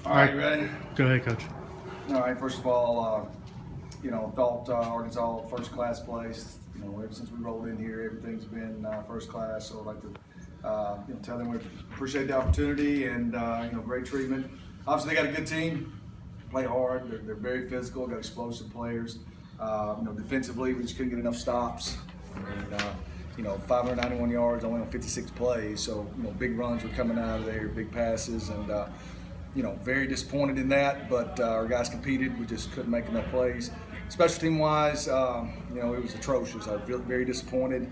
All right, you ready? Go ahead, Coach. All right, first of all, thought Arkansas first class place. Ever since we rolled in here, everything's been first class. So I'd like to tell them we appreciate the opportunity and great treatment. Obviously, they got a good team, play hard. They're very physical, got explosive players. Defensively, we just couldn't get enough stops. And 591 yards only on 56 plays. So big runs were coming out of there, big passes, and very disappointed in that. But our guys competed. We just couldn't make enough plays. Special team wise, it was atrocious. I feel very disappointed.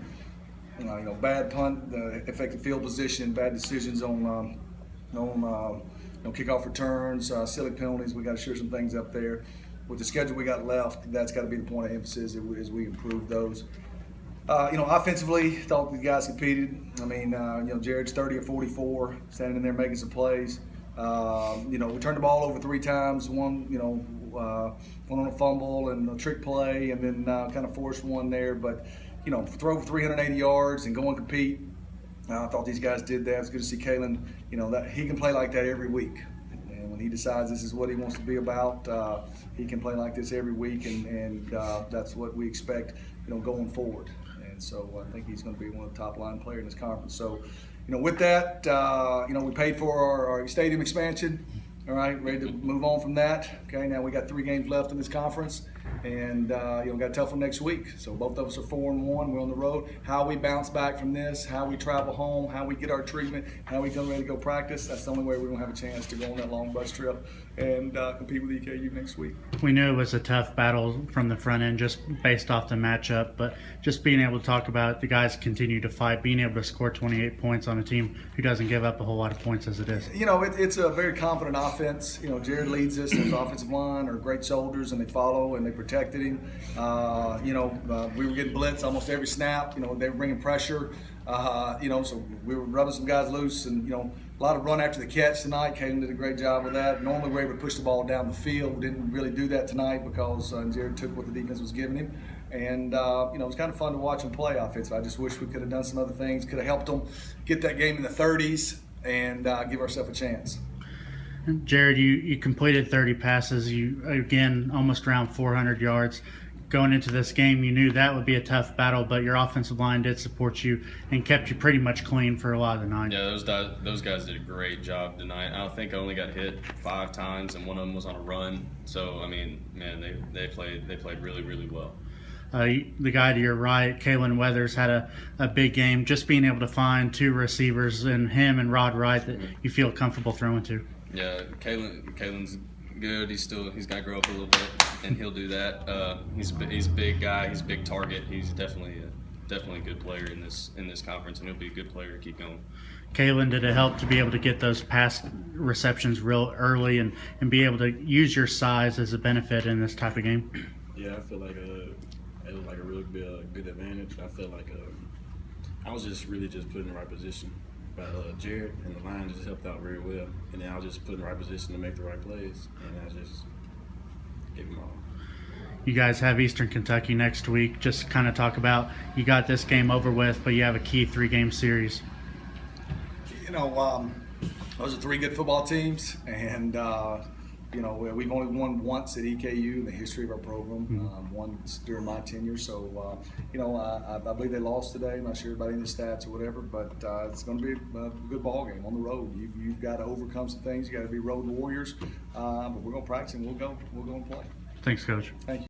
Bad punt, effective field position, bad decisions on kickoff returns, silly penalties. We got to shore some things up there. With the schedule we got left, that's got to be the point of emphasis as we improve those. Offensively, thought the guys competed. Jared's 30 or 44, standing in there making some plays. We turned the ball over 3 times. One on a fumble and a trick play, and then kind of forced one there. But throw for 380 yards and go and compete. I thought these guys did that. It's good to see Kalen. That he can play like that every week. And when he decides this is what he wants to be about, he can play like this every week, and that's what we expect, going forward. And so I think he's going to be one of the top line players in this conference. So, with that, we paid for our stadium expansion. All right, ready to move on from that. Okay, now we got 3 games left in this conference, and got a tough one next week. So both of us are 4-1. We're on the road. How we bounce back from this, how we travel home, how we get our treatment, how we come ready to go practice. That's the only way we're gonna have a chance to go on that long bus trip and compete with EKU next week. We knew it was a tough battle from the front end, just based off the matchup. But just being able to talk about the guys continue to fight, being able to score 28 points on a team who doesn't give up a whole lot of points as it is. It's a very confident offense. Jared leads us. His offensive line are great soldiers, and they follow and they protected him. We were getting blitzed almost every snap. They were bringing pressure. So we were rubbing some guys loose, and a lot of run after the catch tonight. Caden did a great job with that. Normally we're able to push the ball down the field. We didn't really do that tonight because Jared took what the defense was giving him. And, it was kind of fun to watch him play offensively. I just wish we could have done some other things, could have helped them get that game in the 30s and give ourselves a chance. Jared, you completed 30 passes. You, again, almost around 400 yards. Going into this game, you knew that would be a tough battle, but your offensive line did support you and kept you pretty much clean for a lot of the night. Yeah, those guys did a great job tonight. I think I only got hit 5 times, and one of them was on a run. So, they played really, really well. The guy to your right, Kalen Weathers, had a big game. Just being able to find 2 receivers in him and Rod Wright that you feel comfortable throwing to. Yeah, Kalen's good. He's got to grow up a little bit, and he'll do that. He's a big guy. He's a big target. He's definitely a good player in this conference, and he'll be a good player to keep going. Kalen, did it help to be able to get those pass receptions real early and be able to use your size as a benefit in this type of game? Yeah, I feel like it was like a really good advantage. I feel like I was just put in the right position. But Jared and the line just helped out very well, and then I was just put in the right position to make the right plays, and I just gave them all. You guys have Eastern Kentucky next week. Just kind of talk about, you got this game over with, but you have a key 3-game series. Those are 3 good football teams, and we've only won once at EKU in the history of our program. Once during my tenure. So, I believe they lost today. I'm not sure about any of the stats or whatever, but it's going to be a good ball game on the road. You've got to overcome some things. You got to be road warriors. But we're going to practice and we'll go and play. Thanks, Coach. Thank you.